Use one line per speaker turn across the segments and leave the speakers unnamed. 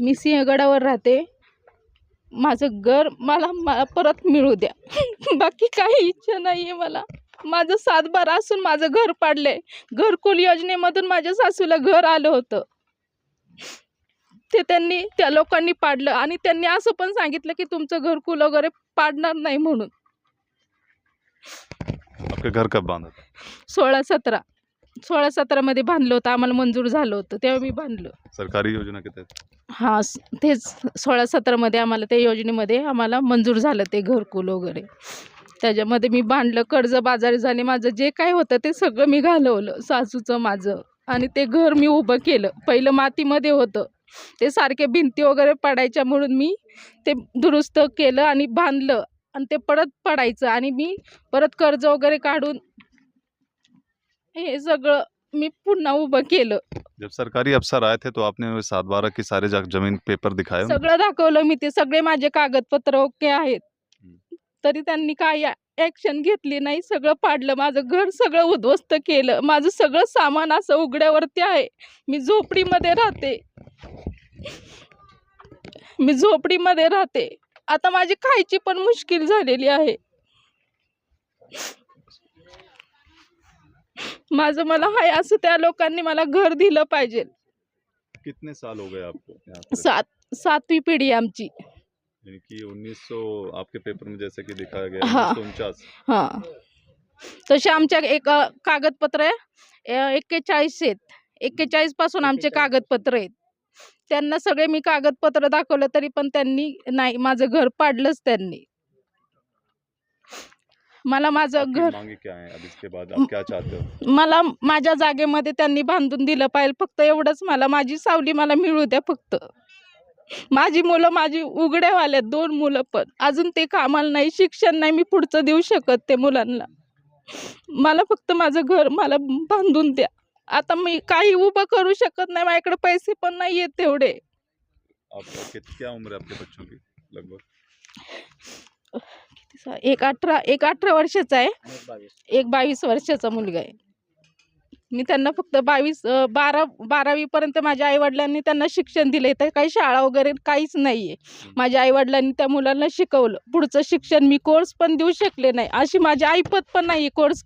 मी सिंहगडावर राहते. माझं घर मला परत मिळू द्या. बाकी काही इच्छा नाही आहे मला. माझं 7/12 असून माझं घर पाडलंय. घरकुल योजनेमधून माझ्या सासूला घर आलं होतं, ते त्या लोकांनी पाडलं आणि त्यांनी असं पण सांगितलं की तुमचं घरकुल वगैरे पाडणार नाही म्हणून.
आपके घर कब बांधा था?
16-17 मध्ये बांधलं होतं. आम्हाला मंजूर झालं होतं तेव्हा मी बांधलं.
सरकारी योजना के तहत?
हां, तेच 16-17 मध्ये आम्हाला त्या योजनेमध्ये आम्हाला मंजूर झालं ते घरकुल वगैरे. त्याच्यामध्ये मी बांधलं, कर्जबाजारी झाले. माझं जे काय होतं ते सगळं मी घालवलं, सासूचं माझं. आणि ते घर मी उभं केलं. पहिलं मातीमध्ये होतं, ते सारखे भिंती वगैरे पडायच्या म्हणून मी ते दुरुस्त केलं आणि बांधलं. आणि ते परत पडायचं आणि मी परत कर्ज वगैरे काढून हे सगळं मी पुन्हा उभं केलं.
जब सरकारी अफसर आए थे तो आपने 7/12 की सारे जमीन पेपर दिखाए उनको?
सगळं दाखवलं मी. ते सगळे माझे कागदपत्र ओके आहेत, तरी त्यांनी काही ॲक्शन घेतली नाही. सगळं पाडलं, माझं घर सगळं उद्ध्वस्त केलं. माझं सगळं सामान असं उघड्यावरती आहे. मी झोपडीमध्ये राहते. आता माझी खायची पण मुश्किल झालेली आहे. मला हाय असं त्या लोकांनी मला घर दिलं पाहिजे.
कितने साल हो गए आपको यहाँ पे?
7वी पिढी आमची.
यानी कि 1900 आपके पेपर में जैसे कि दिखाया गया
हाँ
1949.
हां, तसे आमच्या एक कागदपत्र आहे 41 आहेत. 41 पासून आमचे कागदपत्र आहेत. त्यांना सगळे मी कागदपत्र दाखवलं तरी पण त्यांनी नाही, माझं घर पाडलंच त्यांनी. मला माझं
आपकी
घर
मांगे क्या है? अब इसके बाद आप क्या चाहते हो?
मला माझ्या जागेमध्ये त्यांनी बांधून दिलं पाहिजे. फक्त एवढंच. माझी सावली मला मिळू द्या फक्त. माझी मुलं माझी उघड्यावाले 2 मुलं पण अजून ते कामाला नाही, शिक्षण नाही. मी पुढचं देऊ शकत ते मुलांना. मला फक्त माझं घर मला बांधून द्या. आता मी काही उभं करू शकत नाही. माझ्याकडे पैसे पण नाही आहेत तेवढे.
आपका क्या उम्र है आपके बच्चों की लगभग?
एक 18 वर्षाचा आहे, एक 22 वर्षाचा मुलगा आहे. मी त्यांना फक्त 12वी पर्यंत माझ्या आईवडिलांनी त्यांना शिक्षण दिलं. इथं काही शाळा वगैरे काहीच नाही आहे. माझ्या आईवडिलांनी त्या मुलांना शिकवलं. पुढचं शिक्षण मी कोर्स पण देऊ शकले नाही. अशी माझी ऐपत पण नाही कोर्स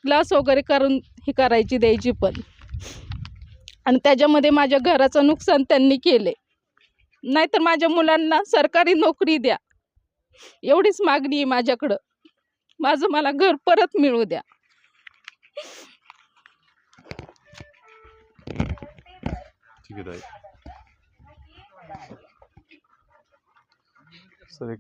क्लास वगैरे करून हे करायची द्यायची पण. आणि त्याच्यामध्ये माझ्या घराचं नुकसान त्यांनी केले. नाहीतर माझ्या मुलांना सरकारी नोकरी द्या, एवढीच मागणी आहे माझ्याकडं. मला घर परत मिळू द्या.
ठीक है ताई. सर एक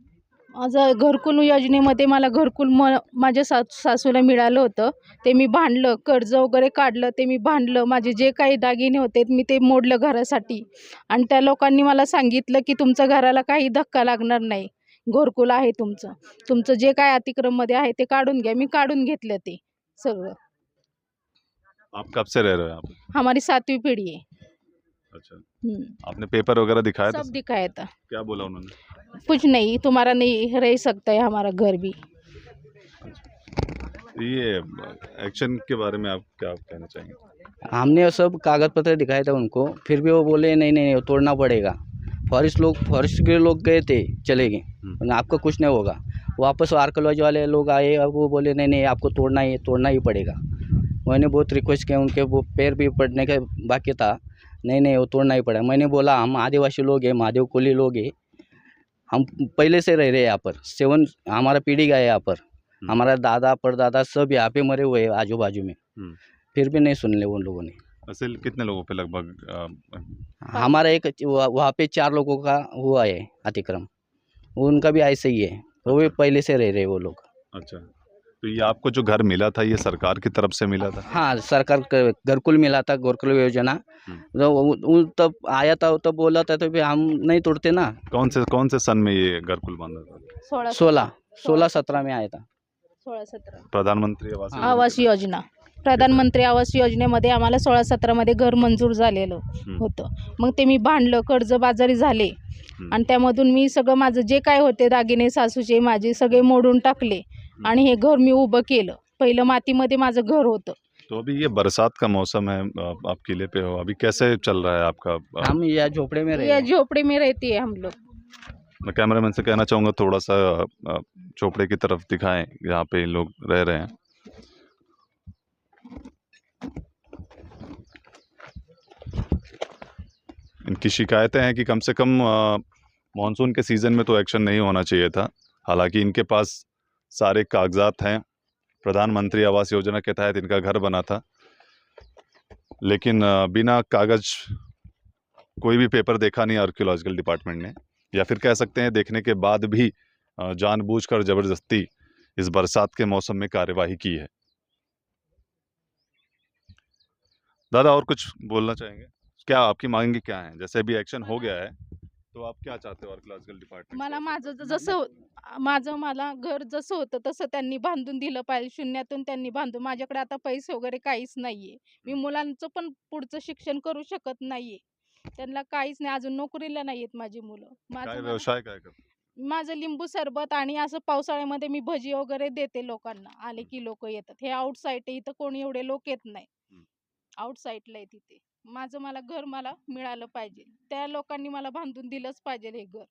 माझं घरकुल योजनेमध्ये मला घरकुल माझ्या सासूला मिळालं होतं. ते मी भांडलं, कर्ज वगैरे काढलं, ते मी भांडलं. माझे जे काही दागिने होते मी ते मोडलं घरासाठी. आणि त्या लोकांनी मला सांगितलं की तुमच्या घराला काही धक्का लागणार नाही, घरकुल आहे तुमचं जे काय अतिक्रममध्ये आहे ते काढून घ्या. मी काढून घेतलं ते सगळं.
आप कब से रह रहे हो यहाँ पे?
हमारी 7वीं पीढ़ी है.
अच्छा, आपने पेपर वगैरह दिखाया था?
सब दिखाया था.
क्या बोला उन्होंने?
कुछ नहीं, तुम्हारा नहीं रह सकता है हमारा घर भी.
ये एक्शन के बारे में आप क्या कहना चाहेंगे?
हमने सब कागज पत्र दिखाए थे उनको, फिर भी वो बोले नहीं नहीं नहीं तोड़ना पड़ेगा. फॉरेस्ट के लोग गए थे, चले गए, आपका कुछ नहीं होगा. वापस आर्कोलॉजी वाले लोग आए, अब वो बोले नहीं नहीं आपको तोड़ना ही पड़ेगा. मैंने बहुत रिक्वेस्ट किया, उनके वो पैर भी पड़ने का बाकी था. नहीं नहीं वो तोड़ना ही पड़ा. मैंने बोला हम आदिवासी लोग हैं, महादेव कुली लोग हैं, हम पहले से रह रहे हैं यहाँ पर. 7 हमारा पीढ़ी का है यहाँ पर. हमारा दादा परदादा सब यहाँ पे मरे हुए हैं आजू बाजू में. फिर भी नहीं सुन ले उन लोगों ने.
असल कितने लोगों पे लगभग?
हमारा एक वहाँ पे 4 लोगों का हुआ है अतिक्रम. उनका भी ऐसे ही है, वो भी पहले से रह रहे वो लोग.
अच्छा, तो ये आपको जो घर मिला था ये सरकार की तरफ से मिला था?
हाँ, सरकार घरकुल मिला था, घरकुल योजना. तब आया था तब बोला था तो फिर हम नहीं तोड़ते ना.
कौन से सन में ये घरकुल बांधा था?
16-17 में आया था.
16-17
प्रधानमंत्री
आवास योजना. प्रधानमंत्री आवास योजनेमध्ये आम्हाला 16-17 मध्ये घर मंजूर झालेलं होतं. मग ते मी भांडलं, कर्जबाजारी झाले आणि त्यामधून मी सगळं माझं जे काय होते दागिने सासूचे माझे सगळे मोडून टाकले आणि हे घर मी उभं केलं. पहिलं मातीमध्ये माझं घर होतं,
तो अभी ये बरसात का मौसम है, आप किले पे हो, अभी कैसे चल रहा है आपका?
हम यह झोपड़े में रहे
ये
हैं।
झोपड़ी में रहती है हम लोग।
मैं कैमरामैन से कहना चाहूँगा थोड़ा सा झोपड़े की तरफ दिखाएं, यहाँ पे इन लोग रह रहे हैं। इनकी शिकायतें हैं कि कम से कम मानसून के सीज़न में तो एक्शन नहीं होना चाहिए था। हालांकि इनके पास सारे कागजात हैं, प्रधानमंत्री आवास योजना के तहत इनका घर बना था, लेकिन बिना कागज कोई भी पेपर देखा नहीं आर्कियोलॉजिकल डिपार्टमेंट ने, या फिर कह सकते हैं देखने के बाद भी जानबूझकर ज़बरदस्ती इस बरसात के मौसम में कार्यवाही की है। दादा और कुछ बोलना चाहेंगे? क्या आपकी मांगे क्या हैं? जैसे अभी एक्शन हो गया है तो आप क्या चाहते हो आर्कियोलॉजिकल डिपार्टमेंट
मला
से?
मला घर जसं होतं तसं त्यांनी बांधून दिलं पाहिजे. शून्यातून त्यांनी बांधून, माझ्याकडे आता पैसे वगैरे काहीच नाहीये. मी मुलांचं पण पुढचं शिक्षण करू शकत नाहीये. त्यांना काहीच नाही, अजून नोकरीला नाहीयेत माझी मुलं.
काय व्यवसाय काय करतात?
माझं लिंबू सरबत आणि असं पावसाळ्यामध्ये मी भजी वगैरे देते लोकांना. आले की लोक येतात. हे आउटसाईड आहे, इथं कोणी एवढे लोक येत नाही.
हं.
आउटसाईडला आहे तिथे. मला घर मिळालं पाहिजे. त्या लोकांनी मला बांधून दिलंच पाहिजे हे घर.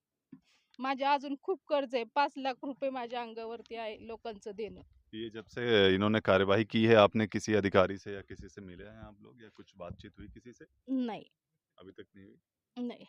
माझे अजून खूप कर्ज आहे. 5 लाख रुपये माझ्या अंगावरती आहे लोकांचं देणं.
ये जब से इन्होंने कार्यवाही की है, आपने किसी अधिकारी से या किसी से मिले हैं आप लोग, या कुछ बातचीत हुई किसी से?
नाही,
अभी तक नहीं हुई।
नाही.